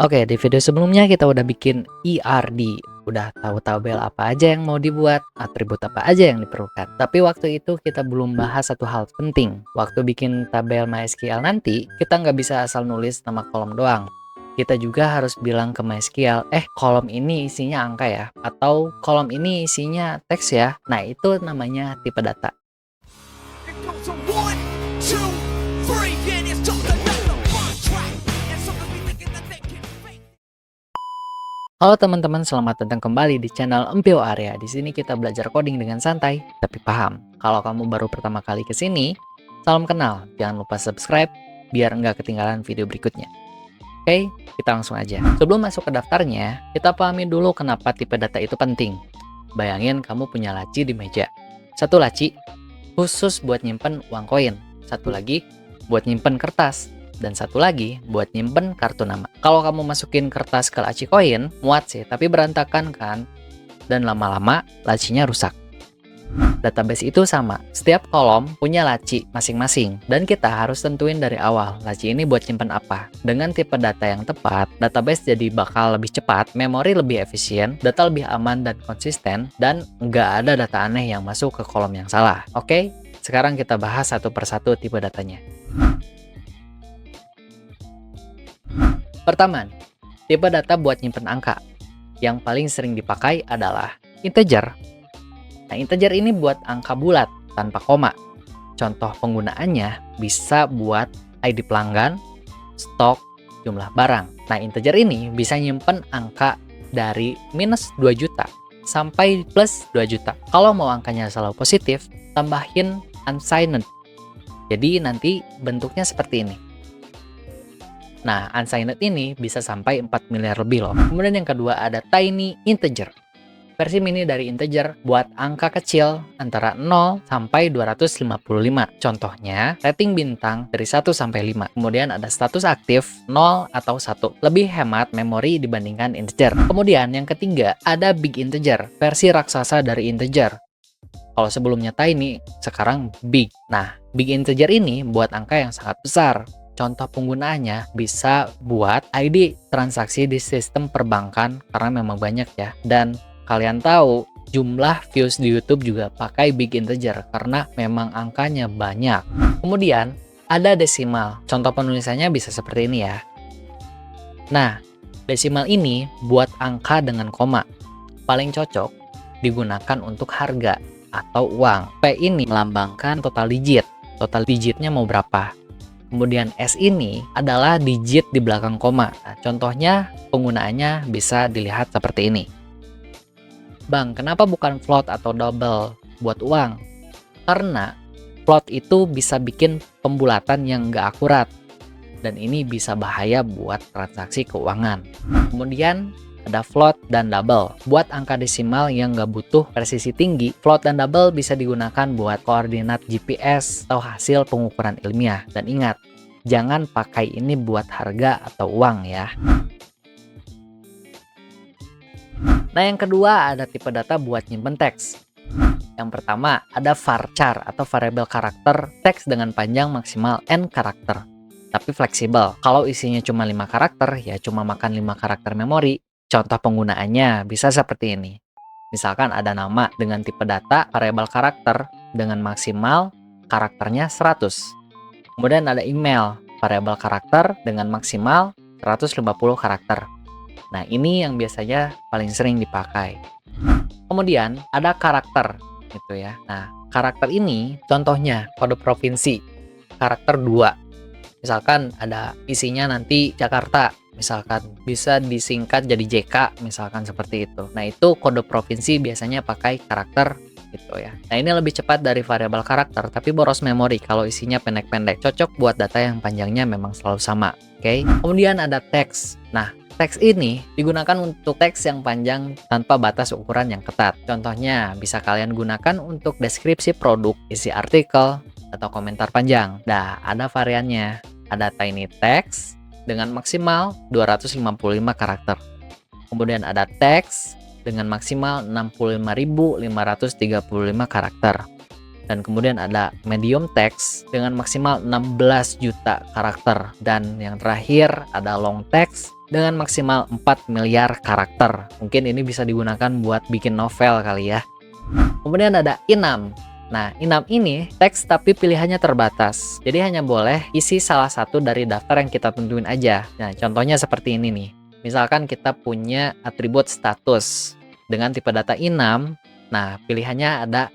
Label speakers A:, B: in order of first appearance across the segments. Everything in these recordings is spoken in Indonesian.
A: Oke, di video sebelumnya kita udah bikin ERD, udah tahu tabel apa aja yang mau dibuat, atribut apa aja yang diperlukan. Tapi waktu itu kita belum bahas satu hal penting. Waktu bikin tabel MySQL nanti, kita nggak bisa asal nulis nama kolom doang. Kita juga harus bilang ke MySQL, kolom ini isinya angka ya, atau kolom ini isinya teks ya. Nah, itu namanya tipe data.
B: It goes to 1, 2, 3, then it's just another contract. And some of me thinking that they can fake.
A: Halo teman-teman, selamat datang kembali di channel Empio Area. Di sini kita belajar coding dengan santai tapi paham. Kalau kamu baru pertama kali ke sini, salam kenal. Jangan lupa subscribe biar nggak ketinggalan video berikutnya. Oke, kita langsung aja. Sebelum masuk ke daftarnya, kita pahami dulu kenapa tipe data itu penting. Bayangin kamu punya laci di meja. Satu laci khusus buat nyimpen uang koin. Satu lagi buat nyimpen kertas. Dan satu lagi buat nyimpen kartu nama. Kalau kamu masukin kertas ke laci koin, muat sih, tapi berantakan kan? Dan lama-lama lacinya rusak. Database itu sama, setiap kolom punya laci masing-masing. Dan kita harus tentuin dari awal, laci ini buat nyimpen apa. Dengan tipe data yang tepat, database jadi bakal lebih cepat, memori lebih efisien, data lebih aman dan konsisten, dan nggak ada data aneh yang masuk ke kolom yang salah. Oke, sekarang kita bahas satu persatu tipe datanya. Pertama, tipe data buat nyimpen angka. Yang paling sering dipakai adalah integer. Nah, integer ini buat angka bulat tanpa koma. Contoh penggunaannya bisa buat ID pelanggan, stok, jumlah barang. Nah, integer ini bisa nyimpen angka dari minus 2 juta sampai plus 2 juta. Kalau mau angkanya selalu positif, tambahin unsigned. Jadi nanti bentuknya seperti ini. Nah, unsigned ini bisa sampai 4 miliar lebih loh. Kemudian yang kedua ada tiny integer. Versi mini dari integer buat angka kecil antara 0 sampai 255. Contohnya, rating bintang dari 1 sampai 5. Kemudian ada status aktif 0 atau 1. Lebih hemat memori dibandingkan integer. Kemudian yang ketiga ada big integer, versi raksasa dari integer. Kalau sebelumnya tiny, sekarang big. Nah, big integer ini buat angka yang sangat besar. Contoh penggunaannya bisa buat ID transaksi di sistem perbankan karena memang banyak ya. Dan kalian tahu jumlah views di YouTube juga pakai big integer karena memang angkanya banyak. Kemudian ada desimal. Contoh penulisannya bisa seperti ini ya. Nah, desimal ini buat angka dengan koma. Paling cocok digunakan untuk harga atau uang. P ini melambangkan total digit. Total digitnya mau berapa? Kemudian S ini adalah digit di belakang koma. Nah, contohnya penggunaannya bisa dilihat seperti ini. Bang, kenapa bukan float atau double buat uang? Karena float itu bisa bikin pembulatan yang nggak akurat. Dan ini bisa bahaya buat transaksi keuangan. Kemudian ada float dan double. Buat angka desimal yang nggak butuh presisi tinggi, float dan double bisa digunakan buat koordinat GPS atau hasil pengukuran ilmiah. Dan ingat, jangan pakai ini buat harga atau uang ya. Nah, yang kedua ada tipe data buat nyimpen teks. Yang pertama ada varchar atau variable karakter teks dengan panjang maksimal n karakter. Tapi fleksibel. Kalau isinya cuma 5 karakter, ya cuma makan 5 karakter memori. Contoh penggunaannya bisa seperti ini. Misalkan ada nama dengan tipe data variable karakter dengan maksimal karakternya 100. Kemudian ada email variable karakter dengan maksimal 150 karakter. Nah, ini yang biasanya paling sering dipakai. Kemudian ada karakter gitu ya. Nah, karakter ini contohnya kode provinsi. Karakter 2. Misalkan ada isinya nanti Jakarta. Misalkan bisa disingkat jadi JK, misalkan seperti itu. Nah, itu kode provinsi biasanya pakai karakter gitu ya. Nah, ini lebih cepat dari variabel karakter, tapi boros memori kalau isinya pendek-pendek. Cocok buat data yang panjangnya memang selalu sama. Oke. Kemudian ada teks. Nah, teks ini digunakan untuk teks yang panjang tanpa batas ukuran yang ketat. Contohnya, bisa kalian gunakan untuk deskripsi produk, isi artikel, atau komentar panjang. Nah, ada variannya. Ada tiny text dengan maksimal 255 karakter. Kemudian ada teks dengan maksimal 65.535 karakter. Dan kemudian ada medium text dengan maksimal 16 juta karakter. Dan yang terakhir ada long text dengan maksimal 4 miliar karakter. Mungkin ini bisa digunakan buat bikin novel kali ya. Kemudian ada enum. Nah, enum ini teks tapi pilihannya terbatas. Jadi hanya boleh isi salah satu dari daftar yang kita tentuin aja. Nah, contohnya seperti ini nih. Misalkan kita punya atribut status dengan tipe data enum. Nah, pilihannya ada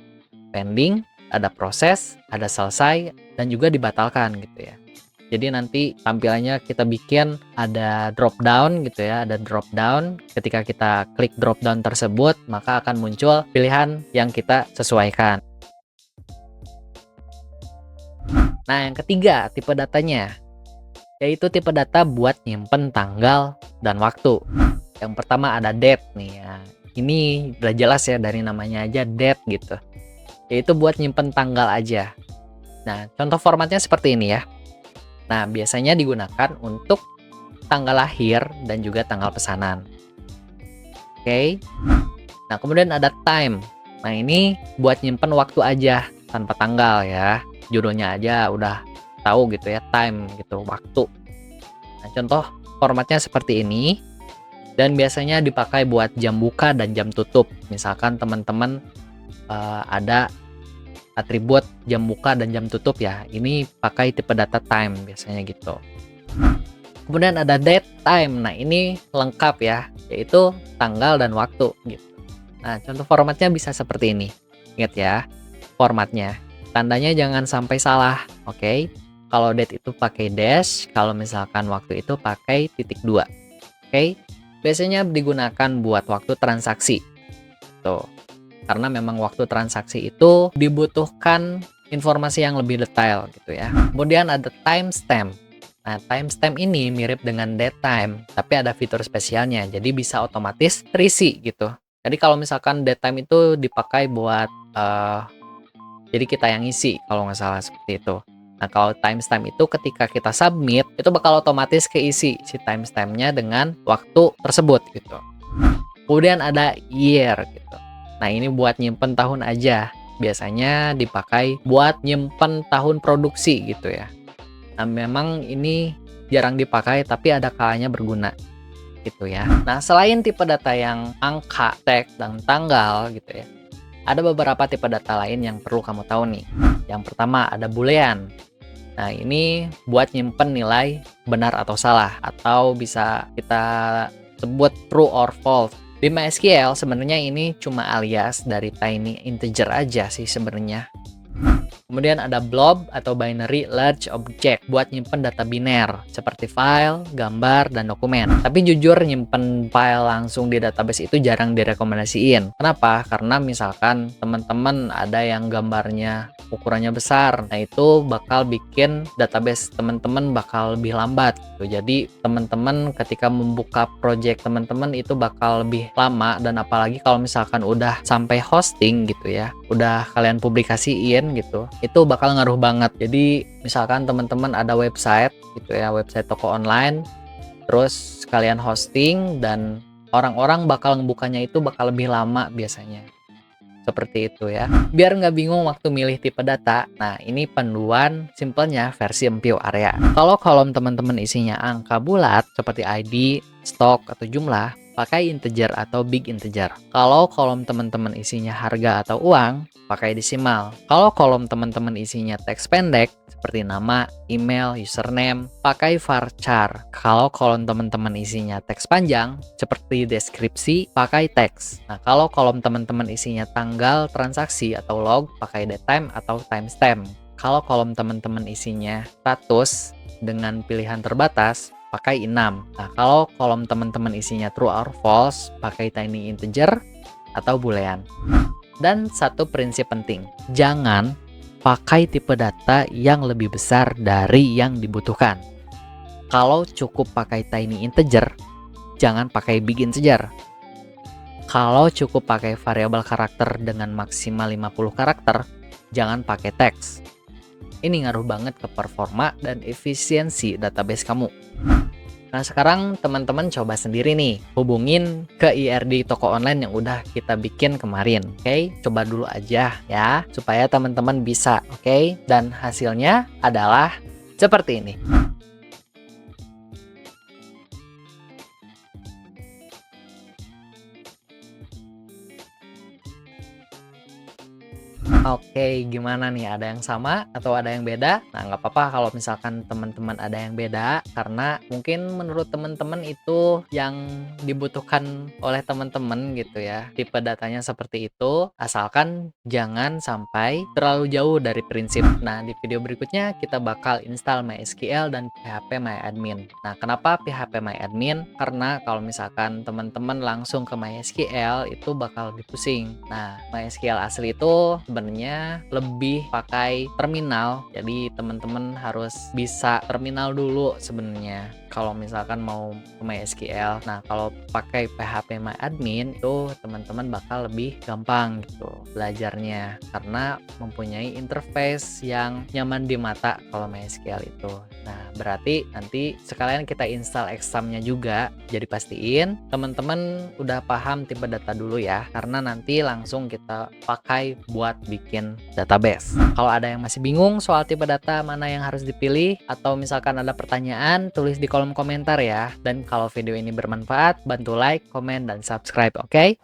A: pending, ada proses, ada selesai, dan juga dibatalkan gitu ya. Jadi nanti tampilannya kita bikin ada drop down gitu ya, ada drop down. Ketika kita klik drop down tersebut, maka akan muncul pilihan yang kita sesuaikan. Nah, yang ketiga tipe datanya, yaitu tipe data buat nyimpen tanggal dan waktu. Yang pertama ada date nih ya. Ini udah jelas ya dari namanya aja date gitu. Yaitu buat nyimpen tanggal aja. Nah, contoh formatnya seperti ini ya. Nah, biasanya digunakan untuk tanggal lahir dan juga tanggal pesanan. Oke. Nah, kemudian ada time. Nah, ini buat nyimpen waktu aja tanpa tanggal ya. Judulnya aja udah tahu gitu ya, time gitu, waktu. Nah, contoh formatnya seperti ini. Dan biasanya dipakai buat jam buka dan jam tutup. Misalkan teman-teman ada atribut jam buka dan jam tutup ya, ini pakai tipe data time biasanya gitu. Kemudian ada date time. Nah, ini lengkap ya, yaitu tanggal dan waktu gitu. Nah, contoh formatnya bisa seperti ini. Ingat ya, formatnya. Tandanya jangan sampai salah, oke? Kalau date itu pakai dash, kalau misalkan waktu itu pakai titik 2. Oke? Biasanya digunakan buat waktu transaksi. Tuh. Karena memang waktu transaksi itu dibutuhkan informasi yang lebih detail gitu ya. Kemudian ada timestamp. Nah, timestamp ini mirip dengan date time, tapi ada fitur spesialnya, jadi bisa otomatis terisi gitu. Jadi kalau misalkan date time itu dipakai buat jadi kita yang isi kalau nggak salah seperti itu. Nah, kalau timestamp itu ketika kita submit, itu bakal otomatis keisi si timestampnya dengan waktu tersebut gitu. Kemudian ada year gitu. Nah, ini buat nyimpen tahun aja. Biasanya dipakai buat nyimpen tahun produksi gitu ya. Nah, memang ini jarang dipakai tapi ada kalanya berguna gitu ya. Nah, selain tipe data yang angka, teks, dan tanggal gitu ya, ada beberapa tipe data lain yang perlu kamu tahu nih. Yang pertama ada boolean. Nah, ini buat nyimpen nilai benar atau salah, atau bisa kita sebut true or false. Di MySQL sebenarnya ini cuma alias dari tiny integer aja sih sebenarnya. Kemudian ada blob atau binary large object buat nyimpen data biner seperti file, gambar, dan dokumen. Tapi jujur nyimpen file langsung di database itu jarang direkomendasiin. Kenapa? Karena misalkan teman-teman ada yang gambarnya ukurannya besar, nah itu bakal bikin database teman-teman bakal lebih lambat gitu. Jadi teman-teman ketika membuka project teman-teman itu bakal lebih lama, dan apalagi kalau misalkan udah sampai hosting gitu ya, udah kalian publikasiin gitu, itu bakal ngaruh banget. Jadi misalkan teman-teman ada website gitu ya, website toko online, terus kalian hosting dan orang-orang bakal ngebukanya itu bakal lebih lama biasanya. Seperti itu ya. Biar nggak bingung waktu milih tipe data, nah ini panduan simpelnya versi Empio Area. Kalau kolom teman-teman isinya angka bulat seperti ID, stok, atau jumlah, pakai integer atau big integer. Kalau kolom teman-teman isinya harga atau uang, pakai desimal. Kalau kolom teman-teman isinya teks pendek seperti nama, email, username, pakai varchar. Kalau kolom teman-teman isinya teks panjang seperti deskripsi, pakai teks. Nah, kalau kolom teman-teman isinya tanggal transaksi atau log, pakai datetime atau timestamp. Kalau kolom teman-teman isinya status dengan pilihan terbatas, pakai enum. Nah, kalau kolom teman-teman isinya true or false, pakai tiny integer atau boolean. Dan satu prinsip penting, jangan pakai tipe data yang lebih besar dari yang dibutuhkan. Kalau cukup pakai tiny integer, jangan pakai big integer. Kalau cukup pakai variabel karakter dengan maksimal 50 karakter, jangan pakai teks. Ini ngaruh banget ke performa dan efisiensi database kamu. Nah, sekarang teman-teman coba sendiri nih, hubungin ke IRD toko online yang udah kita bikin kemarin. Oke, coba dulu aja ya, supaya teman-teman bisa. Oke, dan hasilnya adalah seperti ini. Oke, gimana nih? Ada yang sama atau ada yang beda? Nah, nggak apa-apa kalau misalkan teman-teman ada yang beda, karena mungkin menurut teman-teman itu yang dibutuhkan oleh teman-teman gitu ya. Tipe datanya seperti itu, asalkan jangan sampai terlalu jauh dari prinsip. Nah, di video berikutnya kita bakal install MySQL dan PHP MyAdmin. Nah, kenapa PHP MyAdmin? Karena kalau misalkan teman-teman langsung ke MySQL itu bakal lebih pusing. Nah, MySQL asli itu sebenarnya lebih pakai terminal, jadi teman-teman harus bisa terminal dulu sebenarnya kalau misalkan mau ke MySQL. Nah, kalau pakai PHP MyAdmin itu teman-teman bakal lebih gampang gitu belajarnya karena mempunyai interface yang nyaman di mata kalau MySQL itu. Nah, berarti nanti sekalian kita install examnya juga. Jadi pastiin teman-teman udah paham tipe data dulu ya, karena nanti langsung kita pakai buat bikin database. Kalau ada yang masih bingung soal tipe data mana yang harus dipilih, atau misalkan ada pertanyaan, tulis di kolom komentar ya. Dan kalau video ini bermanfaat, bantu like, komen, dan subscribe, oke?